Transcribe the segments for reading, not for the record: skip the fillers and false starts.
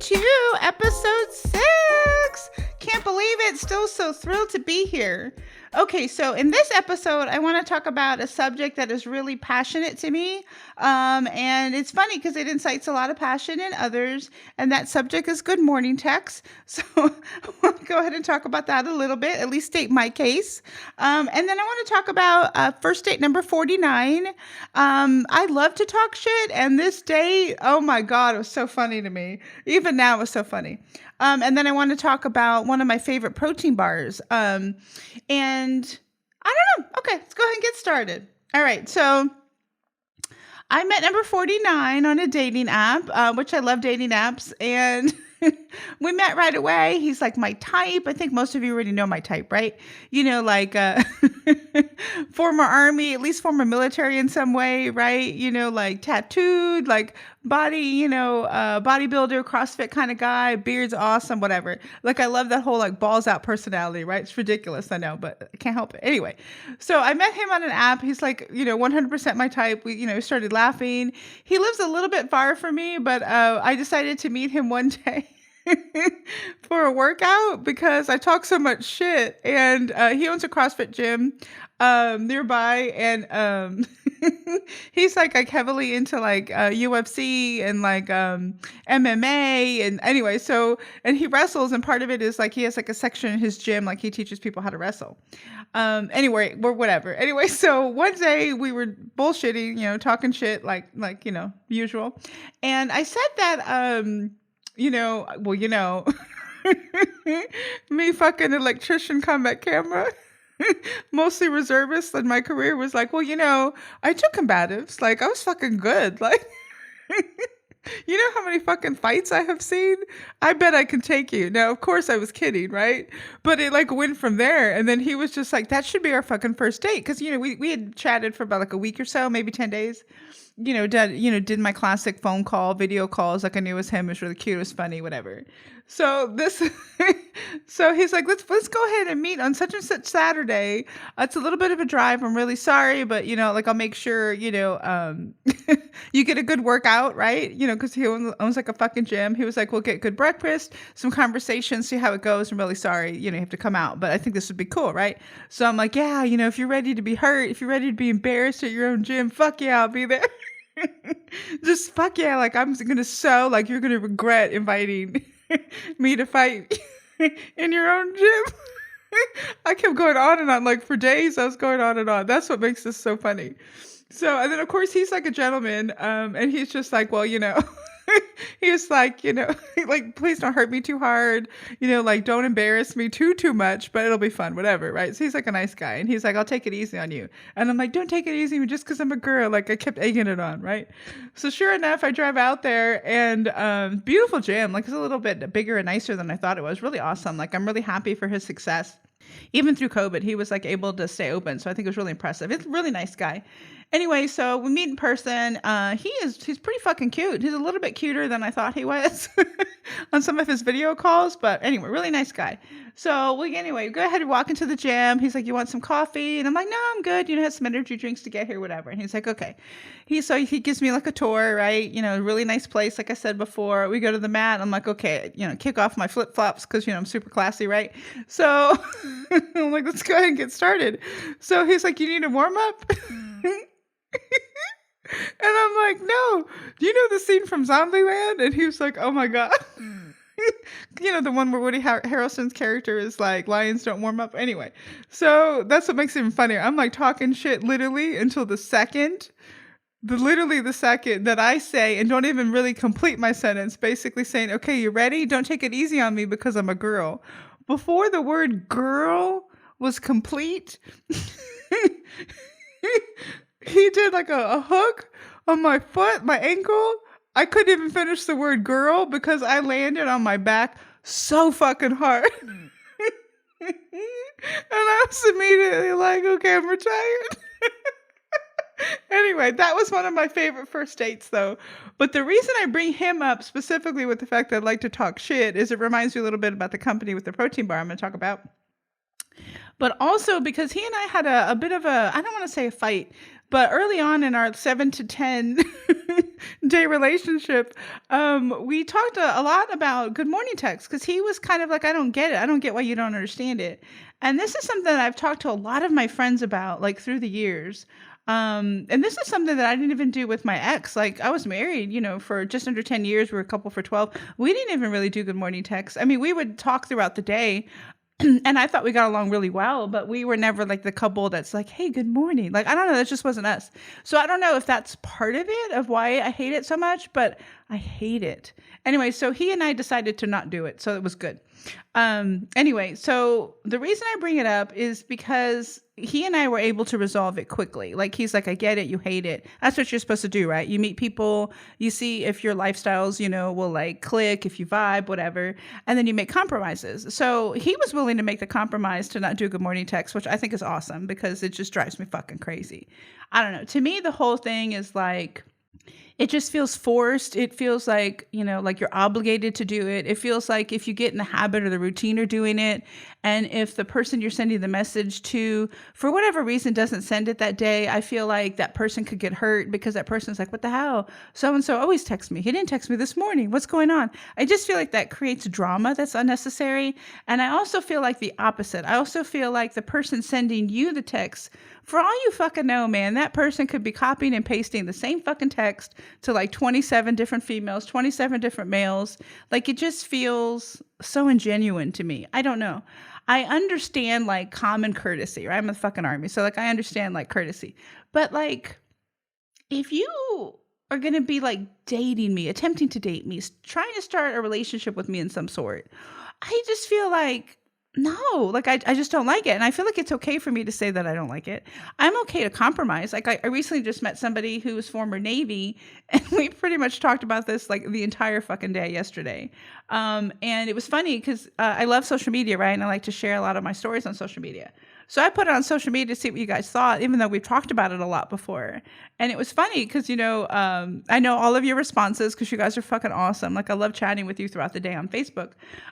to episode 6. Can't believe it. Still so thrilled to be here. Okay, so in this episode, I want to talk about a subject that is really passionate to me. And it's funny because it incites a lot of passion in others. And that subject is good morning text. So I want to go ahead and talk about that a little bit, at least state my case. And then I want to talk about first date number 49. I love to talk shit. And this date, oh my God, it was so funny to me. Even now, it was so funny. And then I want to talk about one of my favorite protein bars. And I don't know. Okay, let's go ahead and get started. All right. So I met number 49 on a dating app, which I love dating apps. And we met right away. He's like my type. I think most of you already know my type, right? You know, like former army, at least former military in some way, right? You know, like tattooed, like body, bodybuilder, CrossFit kind of guy, beard's awesome, whatever. Like I love that whole like balls out personality, right? It's ridiculous, I know, but I can't help it. Anyway, so I met him on an app. He's like, 100% my type. We, started laughing. He lives a little bit far from me, but I decided to meet him one day for a workout because I talk so much shit. And he owns a CrossFit gym nearby, and he's like heavily into like UFC and like MMA, and anyway, so and he wrestles, and part of it is like he has like a section in his gym like he teaches people how to wrestle. Anyway, or whatever. Anyway, so one day we were bullshitting, talking shit like usual, and I said that me fucking electrician combat camera, mostly reservist in my career, was like, I took combatives. Like, I was fucking good. Like, you know how many fucking fights I have seen? I bet I can take you. Now, of course, I was kidding, right? But it like went from there. And then he was just like, that should be our fucking first date. Because, we had chatted for about like a week or so, maybe 10 days. Did my classic phone call, video calls, like I knew it was him. It was really cute. It was funny, whatever. So so he's like, let's go ahead and meet on such and such Saturday. It's a little bit of a drive. I'm really sorry, but I'll make sure, you get a good workout, right? Because he owns like a fucking gym. He was like, we'll get good breakfast, some conversations, see how it goes. I'm really sorry, you have to come out, but I think this would be cool, right? So I'm like, yeah, if you're ready to be hurt, if you're ready to be embarrassed at your own gym, fuck yeah, I'll be there. Just fuck yeah, like I'm gonna sew, like you're gonna regret inviting me to fight in your own gym. I kept going on and on, like for days I was going on and on. That's what makes this so funny. So, and then of course he's like a gentleman, and he's just like, well, he's like, like, please don't hurt me too hard, like don't embarrass me too much, but it'll be fun, whatever, right? So he's like a nice guy, and he's like, I'll take it easy on you. And I'm like, don't take it easy just because I'm a girl. Like I kept egging it on, right? So sure enough, I drive out there, and beautiful gym, like it's a little bit bigger and nicer than I thought it was. Really awesome. Like I'm really happy for his success. Even through COVID, he was like able to stay open. So I think it was really impressive. It's a really nice guy. Anyway, so we meet in person. He's pretty fucking cute. He's a little bit cuter than I thought he was on some of his video calls. But anyway, really nice guy. So we go ahead and walk into the gym. He's like, you want some coffee? And I'm like, no, I'm good. Have some energy drinks to get here, whatever. And he's like, okay. He gives me like a tour, right? Really nice place. Like I said before, we go to the mat. I'm like, okay, kick off my flip flops because, I'm super classy, right? So I'm like, let's go ahead and get started. So he's like, you need a warm up? And I'm like, no, do you know the scene from Zombieland? And he was like, oh my God. The one where Woody Harrelson's character is like, lions don't warm up. Anyway, so that's what makes it even funnier. I'm like talking shit literally until the second that I say, and don't even really complete my sentence, basically saying, okay, you ready? Don't take it easy on me because I'm a girl. Before the word girl was complete, he did like a hook on my foot, my ankle. I couldn't even finish the word girl because I landed on my back so fucking hard. And I was immediately like, okay, I'm retired. Anyway, that was one of my favorite first dates though. But the reason I bring him up specifically with the fact that I like to talk shit is it reminds me a little bit about the company with the protein bar I'm going to talk about. But also because he and I had a bit of a, I don't want to say a fight, but early on in our 7 to 10 day relationship, we talked a lot about good morning text because he was kind of like, I don't get it. I don't get why you don't understand it. And this is something that I've talked to a lot of my friends about, like through the years. And this is something that I didn't even do with my ex. Like I was married, for just under 10 years. We were a couple for 12. We didn't even really do good morning texts. I mean, we would talk throughout the day, and I thought we got along really well, but we were never like the couple that's like, hey, good morning. Like, I don't know. That just wasn't us. So I don't know if that's part of it, of why I hate it so much, but I hate it. Anyway, so he and I decided to not do it. So it was good. Anyway, so the reason I bring it up is because he and I were able to resolve it quickly. Like he's like, I get it, you hate it. That's what you're supposed to do, right? You meet people, you see if your lifestyles, will like click, if you vibe, whatever, and then you make compromises. So he was willing to make the compromise to not do a good morning text, which I think is awesome because it just drives me fucking crazy. I don't know. To me, the whole thing is like, it just feels forced. It feels like, like you're obligated to do it. It feels like if you get in the habit or the routine of doing it, and if the person you're sending the message to, for whatever reason, doesn't send it that day, I feel like that person could get hurt because that person's like, what the hell? So-and-so always texts me. He didn't text me this morning. What's going on? I just feel like that creates drama that's unnecessary. And I also feel like the opposite. I also feel like the person sending you the text, for all you fucking know, man, that person could be copying and pasting the same fucking text to like 27 different females, 27 different males. Like it just feels so ingenuine to me. I don't know. I understand like common courtesy, right? I'm in the fucking army. So like I understand like courtesy. But like if you are going to be like dating me, attempting to date me, trying to start a relationship with me in some sort, I just feel like no, like I just don't like it. And I feel like it's okay for me to say that I don't like it. I'm okay to compromise. Like I recently just met somebody who was former Navy, and we pretty much talked about this like the entire fucking day yesterday. And it was funny because I love social media, right? And I like to share a lot of my stories on social media. So I put it on social media to see what you guys thought, even though we've talked about it a lot before. And it was funny because, I know all of your responses because you guys are fucking awesome. Like I love chatting with you throughout the day on Facebook.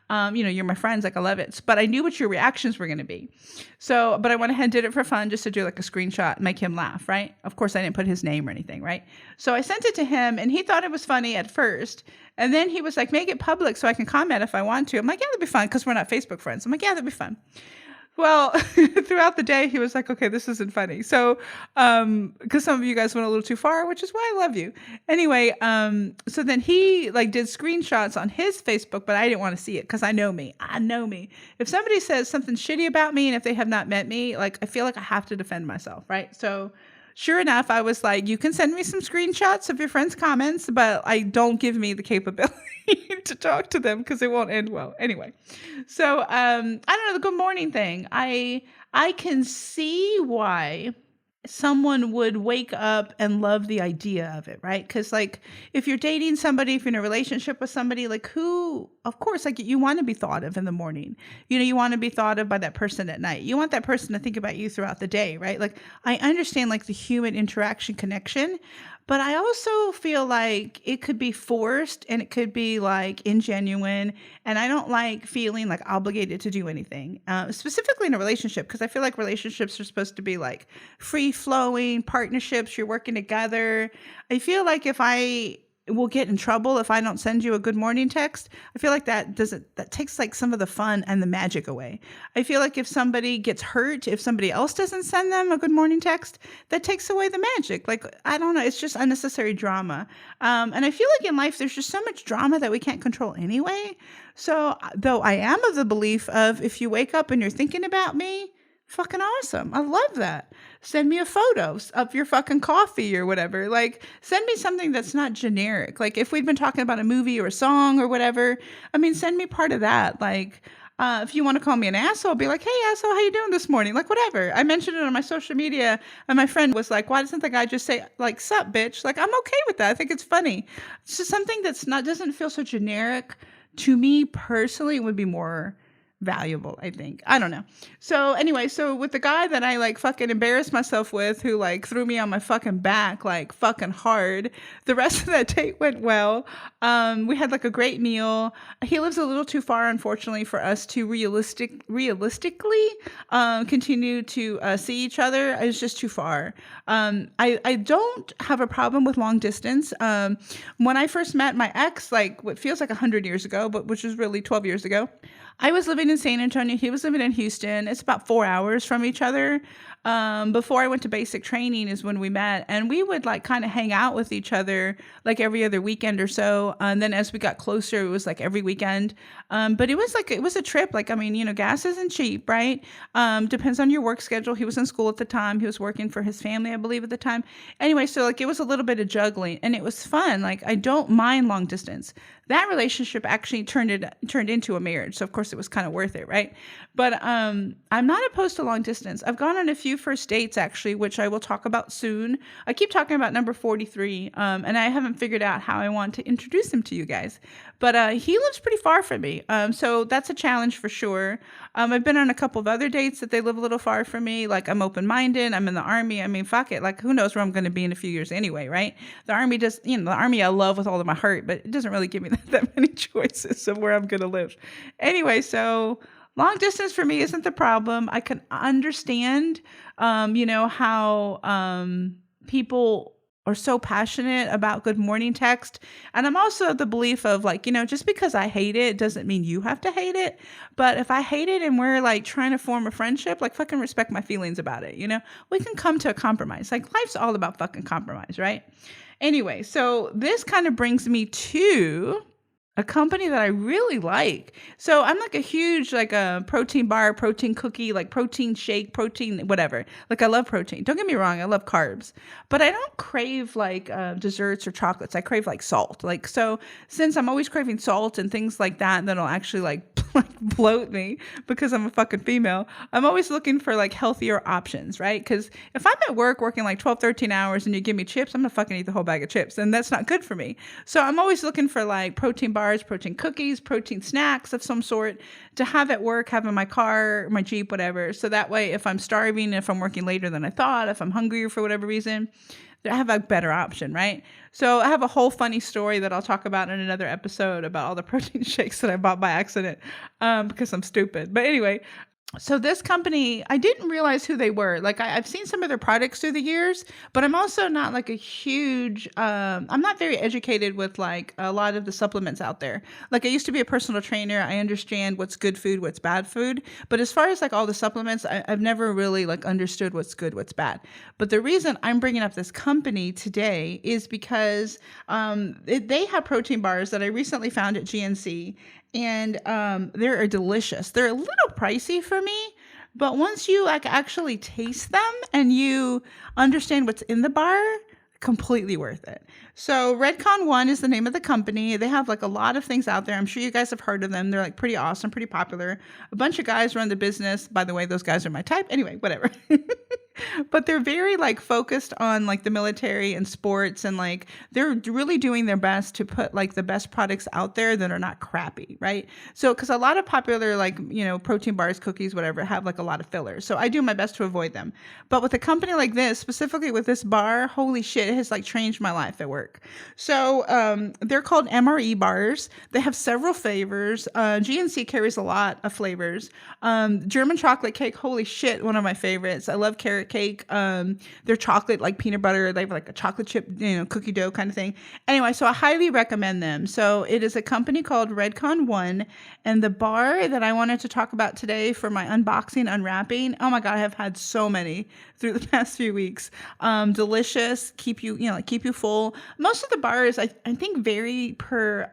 You're my friends. Like I love it. But I knew what your reactions were going to be. So, but I went ahead and did it for fun just to do like a screenshot, make him laugh, right? Of course, I didn't put his name or anything, right? So I sent it to him and he thought it was funny at first. And then he was like, make it public so I can comment if I want to. I'm like, yeah, that'd be fun because we're not Facebook friends. I'm like, yeah, that'd be fun. Well, throughout the day, he was like, okay, this isn't funny. So, because some of you guys went a little too far, which is why I love you. Anyway, so then he like did screenshots on his Facebook, but I didn't want to see it because I know me. I know me. If somebody says something shitty about me and if they have not met me, like I feel like I have to defend myself, right? So sure enough, I was like, you can send me some screenshots of your friends' comments, but don't give me the capability to talk to them because it won't end well. Anyway, so I don't know, the good morning thing. I can see why someone would wake up and love the idea of it, right? Because like if you're dating somebody, if you're in a relationship with somebody, like of course, like you want to be thought of in the morning. You want to be thought of by that person at night. You want that person to think about you throughout the day, right? Like I understand like the human interaction connection, but I also feel like it could be forced and it could be like ingenuine. And I don't like feeling like obligated to do anything, specifically in a relationship, because I feel like relationships are supposed to be like free flowing partnerships. You're working together. I feel like if I will get in trouble if I don't send you a good morning text, I feel like that takes like some of the fun and the magic away. I feel like if somebody gets hurt, if somebody else doesn't send them a good morning text, that takes away the magic. Like, I don't know. It's just unnecessary drama. And I feel like in life, there's just so much drama that we can't control anyway. So though I am of the belief of if you wake up and you're thinking about me, fucking awesome. I love that. Send me a photo of your fucking coffee or whatever. Like, send me something that's not generic. Like, if we've been talking about a movie or a song or whatever, I mean, send me part of that. Like, if you want to call me an asshole, be like, hey, asshole, how you doing this morning? Like, whatever. I mentioned it on my social media, and my friend was like, why doesn't the guy just say, like, sup, bitch? Like, I'm okay with that. I think it's funny. It's just something that's doesn't feel so generic. To me, personally, it would be more valuable, I think. I don't know. So anyway, so with the guy that I like fucking embarrassed myself with, who like threw me on my fucking back like fucking hard, the rest of that date went well. We had like a great meal. He lives a little too far, unfortunately, for us to realistically continue to see each other. It's just too far. I don't have a problem with long distance. When I first met my ex, like what feels like 100 years ago, but which was really 12 years ago, I was living in San Antonio. He was living in Houston. It's about 4 hours from each other. Before I went to basic training is when we met, and we would like kind of hang out with each other like every other weekend or so. And then as we got closer, it was like every weekend. But it was a trip. Like, I mean, you know, gas isn't cheap, right? Depends on your work schedule. He was in school at the time. He was working for his family, I believe, at the time. Anyway, so like it was a little bit of juggling, and it was fun. Like, I don't mind long distance. That relationship actually turned into a marriage. So of course it was kind of worth it, right? But I'm not opposed to long distance. I've gone on a few first dates actually, which I will talk about soon. I keep talking about number 43, and I haven't figured out how I want to introduce him to you guys. But he lives pretty far from me, so that's a challenge for sure. I've been on a couple of other dates that they live a little far from me. Like, I'm open-minded. I'm in the Army. I mean, fuck it. Like, who knows where I'm going to be in a few years anyway, right? The Army does, you know, the Army I love with all of my heart, but it doesn't really give me that many choices of where I'm going to live. Anyway, so long distance for me isn't the problem. I can understand, you know, how people are so passionate about good morning text. And I'm also of the belief of like, you know, just because I hate it doesn't mean you have to hate it. But if I hate it and we're like trying to form a friendship, like fucking respect my feelings about it, you know, we can come to a compromise. Like, life's all about fucking compromise, right? Anyway, so this kind of brings me to a company that I really like. So I'm like a huge, like a protein bar, protein cookie, like protein shake, protein, whatever. Like, I love protein. Don't get me wrong. I love carbs, but I don't crave like desserts or chocolates. I crave like salt. Like, so since I'm always craving salt and things like that, that'll actually like bloat me because I'm a fucking female, I'm always looking for like healthier options, right? Because if I'm at work working like 12, 13 hours and you give me chips, I'm gonna fucking eat the whole bag of chips, and that's not good for me. So I'm always looking for like protein bars, protein cookies, protein snacks of some sort to have at work, have in my car, my Jeep, whatever. So that way, if I'm starving, if I'm working later than I thought, if I'm hungry for whatever reason, I have a better option, right? So I have a whole funny story that I'll talk about in another episode about all the protein shakes that I bought by accident because I'm stupid. But anyway, so this company, I didn't realize who they were. Like, I've seen some of their products through the years, but I'm also not like a huge, I'm not very educated with like a lot of the supplements out there. Like, I used to be a personal trainer. I understand what's good food, what's bad food. But as far as like all the supplements, I've never really like understood what's good, what's bad. But the reason I'm bringing up this company today is because they have protein bars that I recently found at GNC. And they're delicious. They're a little pricey for me, but once you like actually taste them and you understand what's in the bar, completely worth it. So Redcon One is the name of the company. They have like a lot of things out there. I'm sure you guys have heard of them. They're like pretty awesome, pretty popular. A bunch of guys run the business. By the way, those guys are my type. Anyway, whatever. But they're very like focused on like the military and sports, and like they're really doing their best to put like the best products out there that are not crappy, right? So because a lot of popular like, you know, protein bars, cookies, whatever, have like a lot of fillers. So I do my best to avoid them. But with a company like this, specifically with this bar, holy shit, it has like changed my life at work. So they're called MRE bars. They have several flavors. GNC carries a lot of flavors. German chocolate cake, holy shit, one of my favorites. I love carrot cake. They're chocolate, like peanut butter. They have like a chocolate chip, you know, cookie dough kind of thing. Anyway, so I highly recommend them. So it is a company called Redcon One, and the bar that I wanted to talk about today for my unboxing, unwrapping. Oh my God, I have had so many through the past few weeks. Delicious, keep you, like keep you full. Most of the bars, I think, vary per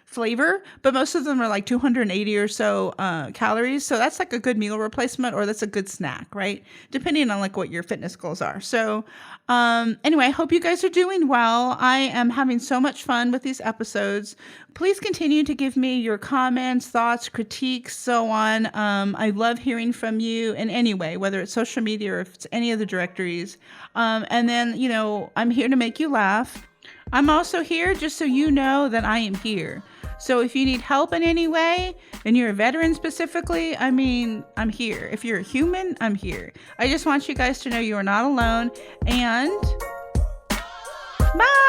flavor, but most of them are like 280 or so calories. So that's like a good meal replacement, or that's a good snack, right? Depending on like what your fitness goals are. So anyway, I hope you guys are doing well. I am having so much fun with these episodes. Please continue to give me your comments, thoughts, critiques, so on. I love hearing from you in any way, whether it's social media or if it's any of the directories. And then, you know, I'm here to make you laugh. I'm also here just so you know that I am here. So if you need help in any way, and you're a veteran specifically, I mean, I'm here. If you're a human, I'm here. I just want you guys to know you are not alone. And bye.